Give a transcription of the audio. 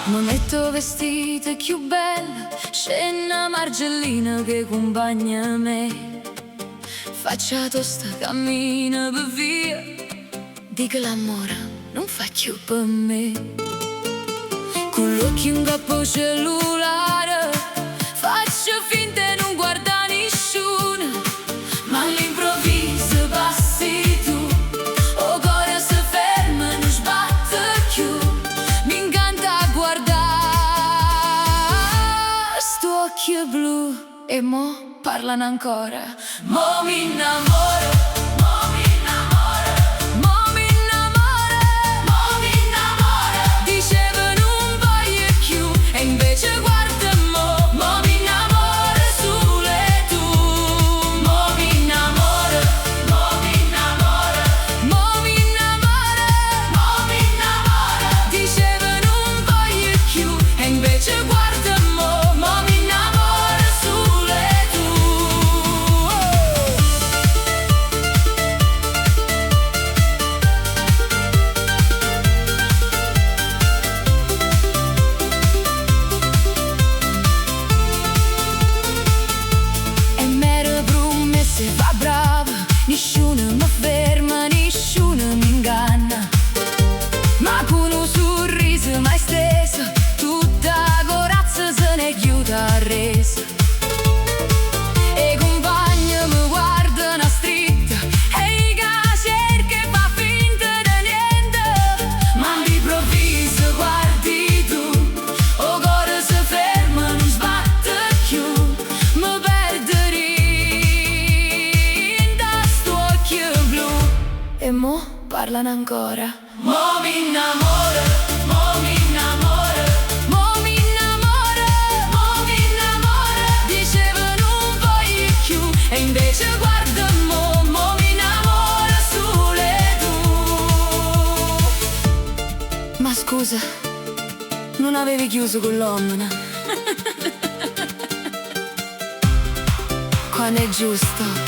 Mi metto vestita più bella, scena Margellina che accompagna me. Faccia tosta, cammina per via, di che l'amore non fa più per me. Con l'occhio in capo cellulare, faccio finta e non guarda nessuno, ma all'improvviso passi tu, o cuore si ferma e non sbatte più. Mi incanta guardare sto occhio blu e mo parlano ancora. Mo mi innamoro, mo mi innamoro, mo mi innamoro, mo mi innamoro. Dicevo non voglio più e invece guarda mo mi innamoro solo tu. Mo mi innamoro, mo mi innamoro, mo mi innamoro, mo mi innamoro. Dicevo non voglio più e invece guarda mo mi innamoro solo tu. Se va brava, nessuno mi ferma, nessuno mi inganna. Ma con un sorriso mai steso, tutta corazza se ne chiude a resa. E i compagni mi guardano stritta e i caceri che fa finta di niente. Ma all'improvviso guardi tu, o cuore si ferma, non sbatte più. Mi perdo e mo parlano ancora. Mo mi innamoro, mo mi innamoro, mo mi innamoro, mo mi innamoro. Dicevo non voglio più e invece guarda mo mi innamoro solo tu. Ma scusa, non avevi chiuso con l'uomo, no? Quando è giusto